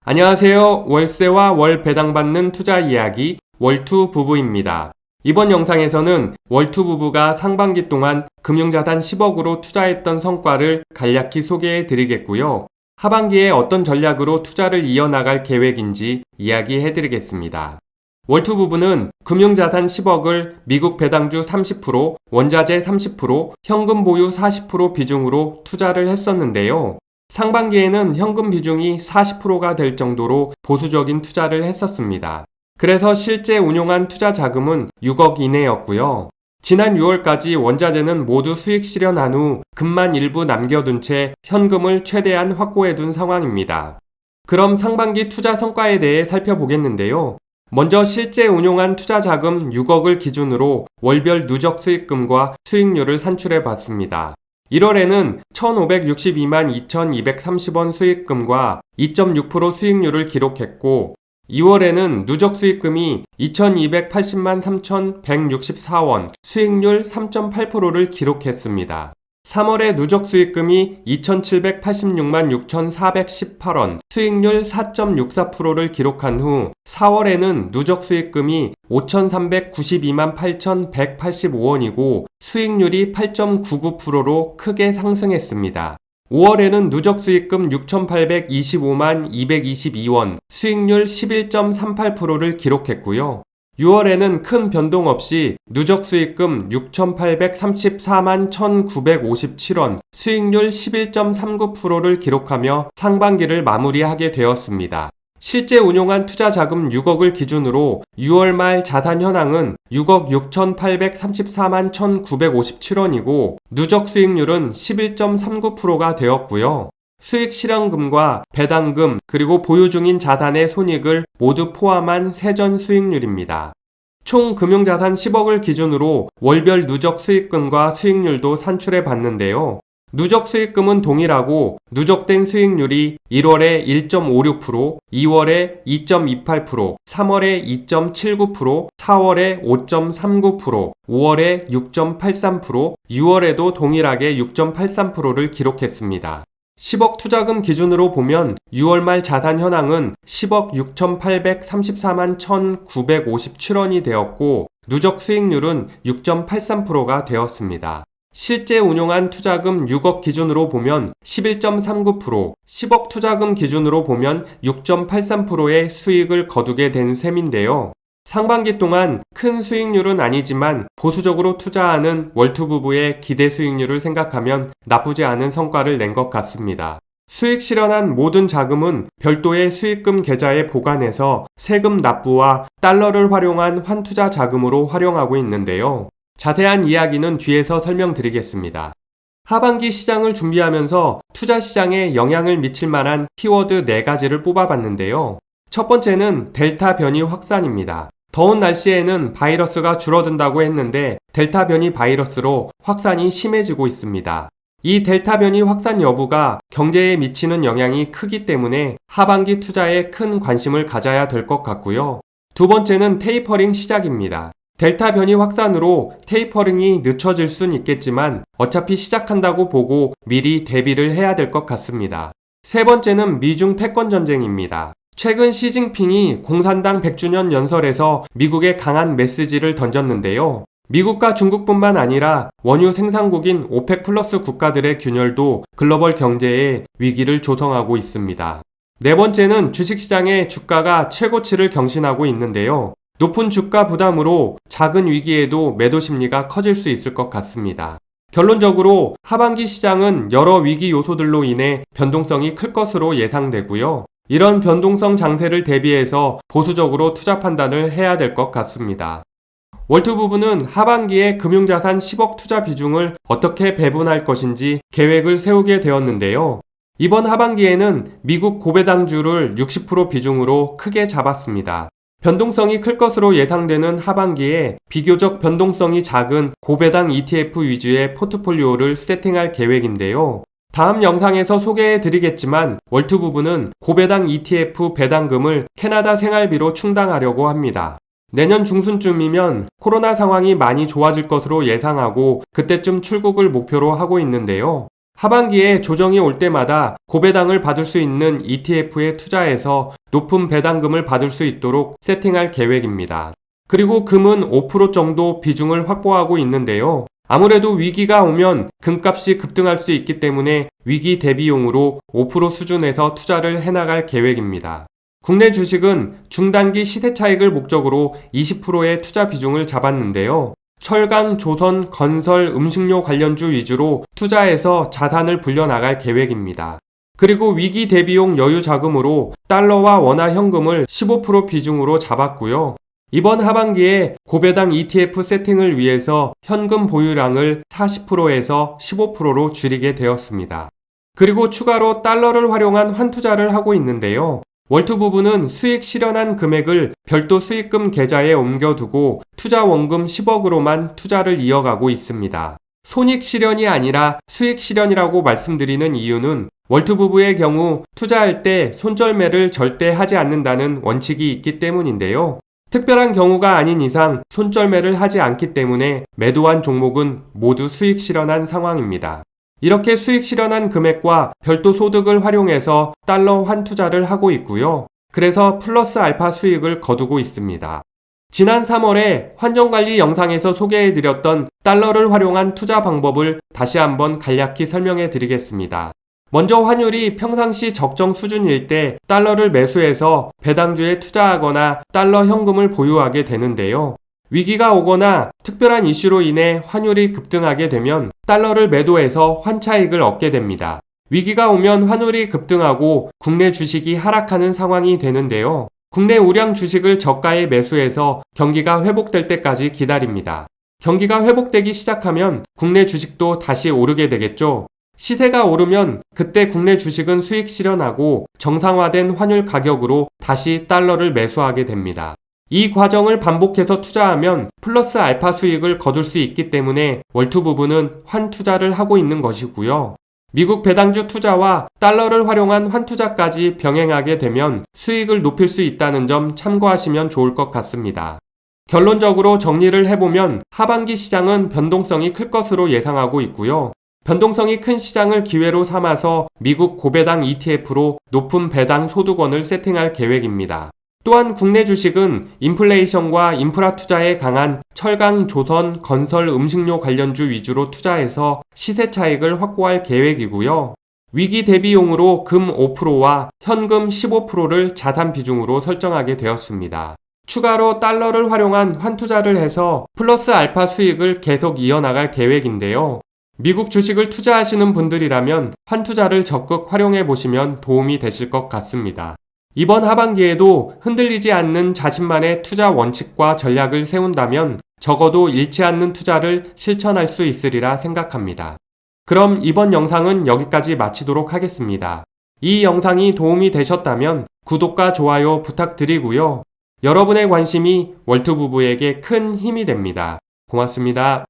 안녕하세요. 월세와 월 배당받는 투자 이야기 월투 부부입니다. 이번 영상에서는 월투 부부가 상반기 동안 금융자산 10억으로 투자했던 성과를 간략히 소개해 드리겠고요. 하반기에 어떤 전략으로 투자를 이어나갈 계획인지 이야기해 드리겠습니다. 월투 부부는 금융자산 10억을 미국 배당주 30%, 원자재 30%, 현금 보유 40% 비중으로 투자를 했었는데요. 상반기에는 현금 비중이 40%가 될 정도로 보수적인 투자를 했었습니다. 그래서 실제 운용한 투자 자금은 6억 이내였고요. 지난 6월까지 원자재는 모두 수익 실현한 후 금만 일부 남겨둔 채 현금을 최대한 확보해둔 상황입니다. 그럼 상반기 투자 성과에 대해 살펴보겠는데요. 먼저 실제 운용한 투자 자금 6억을 기준으로 월별 누적 수익금과 수익률을 산출해 봤습니다. 1월에는 1,562만 2,230원 수익금과 2.6% 수익률을 기록했고 2월에는 누적 수익금이 2,280만 3,164원, 수익률 3.8%를 기록했습니다. 3월에 누적 수익금이 2,786만 6,418원, 수익률 4.64%를 기록한 후 4월에는 누적 수익금이 5,392만 8,185원이고 수익률이 8.99%로 크게 상승했습니다. 5월에는 누적 수익금 6,825만 222원, 수익률 11.38%를 기록했고요. 6월에는 큰 변동 없이 누적 수익금 6,834만 1,957원, 수익률 11.39%를 기록하며 상반기를 마무리하게 되었습니다. 실제 운용한 투자 자금 6억을 기준으로 6월 말 자산 현황은 6억 6,834만 1,957원이고 누적 수익률은 11.39%가 되었고요. 수익 실현금과 배당금 그리고 보유 중인 자산의 손익을 모두 포함한 세전 수익률입니다. 총 금융자산 10억을 기준으로 월별 누적 수익금과 수익률도 산출해 봤는데요. 누적 수익금은 동일하고 누적된 수익률이 1월에 1.56%, 2월에 2.28%, 3월에 2.79%, 4월에 5.39%, 5월에 6.83%, 6월에도 동일하게 6.83%를 기록했습니다. 10억 투자금 기준으로 보면 6월 말 자산 현황은 10억 6,834만 1,957원이 되었고 누적 수익률은 6.83%가 되었습니다. 실제 운용한 투자금 6억 기준으로 보면 11.39%, 10억 투자금 기준으로 보면 6.83%의 수익을 거두게 된 셈인데요. 상반기 동안 큰 수익률은 아니지만 보수적으로 투자하는 월투 부부의 기대 수익률을 생각하면 나쁘지 않은 성과를 낸 것 같습니다. 수익 실현한 모든 자금은 별도의 수익금 계좌에 보관해서 세금 납부와 달러를 활용한 환투자 자금으로 활용하고 있는데요. 자세한 이야기는 뒤에서 설명드리겠습니다. 하반기 시장을 준비하면서 투자 시장에 영향을 미칠 만한 키워드 4가지를 뽑아봤는데요. 첫 번째는 델타 변이 확산입니다. 더운 날씨에는 바이러스가 줄어든다고 했는데 델타 변이 바이러스로 확산이 심해지고 있습니다. 이 델타 변이 확산 여부가 경제에 미치는 영향이 크기 때문에 하반기 투자에 큰 관심을 가져야 될 것 같고요. 두 번째는 테이퍼링 시작입니다. 델타 변이 확산으로 테이퍼링이 늦춰질 순 있겠지만 어차피 시작한다고 보고 미리 대비를 해야 될 것 같습니다. 세 번째는 미중 패권 전쟁입니다. 최근 시진핑이 공산당 100주년 연설에서 미국에 강한 메시지를 던졌는데요. 미국과 중국뿐만 아니라 원유 생산국인 오펙 플러스 국가들의 균열도 글로벌 경제에 위기를 조성하고 있습니다. 네 번째는 주식시장의 주가가 최고치를 경신하고 있는데요. 높은 주가 부담으로 작은 위기에도 매도 심리가 커질 수 있을 것 같습니다. 결론적으로 하반기 시장은 여러 위기 요소들로 인해 변동성이 클 것으로 예상되고요. 이런 변동성 장세를 대비해서 보수적으로 투자 판단을 해야 될 것 같습니다. 월투 부부는 하반기에 금융자산 10억 투자 비중을 어떻게 배분할 것인지 계획을 세우게 되었는데요. 이번 하반기에는 미국 고배당주를 60% 비중으로 크게 잡았습니다. 변동성이 클 것으로 예상되는 하반기에 비교적 변동성이 작은 고배당 ETF 위주의 포트폴리오를 세팅할 계획인데요. 다음 영상에서 소개해 드리겠지만 월투 부부는 고배당 ETF 배당금을 캐나다 생활비로 충당하려고 합니다. 내년 중순쯤이면 코로나 상황이 많이 좋아질 것으로 예상하고 그때쯤 출국을 목표로 하고 있는데요. 하반기에 조정이 올 때마다 고배당을 받을 수 있는 ETF에 투자해서 높은 배당금을 받을 수 있도록 세팅할 계획입니다. 그리고 금은 5% 정도 비중을 확보하고 있는데요. 아무래도 위기가 오면 금값이 급등할 수 있기 때문에 위기 대비용으로 5% 수준에서 투자를 해나갈 계획입니다. 국내 주식은 중단기 시세 차익을 목적으로 20%의 투자 비중을 잡았는데요. 철강, 조선, 건설, 음식료 관련주 위주로 투자해서 자산을 불려나갈 계획입니다. 그리고 위기 대비용 여유 자금으로 달러와 원화 현금을 15% 비중으로 잡았고요. 이번 하반기에 고배당 ETF 세팅을 위해서 현금 보유량을 40%에서 15%로 줄이게 되었습니다. 그리고 추가로 달러를 활용한 환투자를 하고 있는데요. 월투 부부는 수익 실현한 금액을 별도 수익금 계좌에 옮겨두고 투자 원금 10억으로만 투자를 이어가고 있습니다. 손익 실현이 아니라 수익 실현이라고 말씀드리는 이유는 월투 부부의 경우 투자할 때 손절매를 절대 하지 않는다는 원칙이 있기 때문인데요. 특별한 경우가 아닌 이상 손절매를 하지 않기 때문에 매도한 종목은 모두 수익 실현한 상황입니다. 이렇게 수익 실현한 금액과 별도 소득을 활용해서 달러 환투자를 하고 있고요. 그래서 플러스 알파 수익을 거두고 있습니다. 지난 3월에 환전관리 영상에서 소개해드렸던 달러를 활용한 투자 방법을 다시 한번 간략히 설명해 드리겠습니다. 먼저 환율이 평상시 적정 수준일 때 달러를 매수해서 배당주에 투자하거나 달러 현금을 보유하게 되는데요. 위기가 오거나 특별한 이슈로 인해 환율이 급등하게 되면 달러를 매도해서 환차익을 얻게 됩니다. 위기가 오면 환율이 급등하고 국내 주식이 하락하는 상황이 되는데요. 국내 우량 주식을 저가에 매수해서 경기가 회복될 때까지 기다립니다. 경기가 회복되기 시작하면 국내 주식도 다시 오르게 되겠죠. 시세가 오르면 그때 국내 주식은 수익 실현하고 정상화된 환율 가격으로 다시 달러를 매수하게 됩니다. 이 과정을 반복해서 투자하면 플러스 알파 수익을 거둘 수 있기 때문에 월투 부부는 환투자를 하고 있는 것이고요. 미국 배당주 투자와 달러를 활용한 환투자까지 병행하게 되면 수익을 높일 수 있다는 점 참고하시면 좋을 것 같습니다. 결론적으로 정리를 해보면 하반기 시장은 변동성이 클 것으로 예상하고 있고요. 변동성이 큰 시장을 기회로 삼아서 미국 고배당 ETF로 높은 배당 소득원을 세팅할 계획입니다. 또한 국내 주식은 인플레이션과 인프라 투자에 강한 철강, 조선, 건설, 음식료 관련주 위주로 투자해서 시세 차익을 확보할 계획이고요. 위기 대비용으로 금 5%와 현금 15%를 자산 비중으로 설정하게 되었습니다. 추가로 달러를 활용한 환투자를 해서 플러스 알파 수익을 계속 이어나갈 계획인데요. 미국 주식을 투자하시는 분들이라면 환투자를 적극 활용해 보시면 도움이 되실 것 같습니다. 이번 하반기에도 흔들리지 않는 자신만의 투자 원칙과 전략을 세운다면 적어도 잃지 않는 투자를 실천할 수 있으리라 생각합니다. 그럼 이번 영상은 여기까지 마치도록 하겠습니다. 이 영상이 도움이 되셨다면 구독과 좋아요 부탁드리고요. 여러분의 관심이 월투 부부에게 큰 힘이 됩니다. 고맙습니다.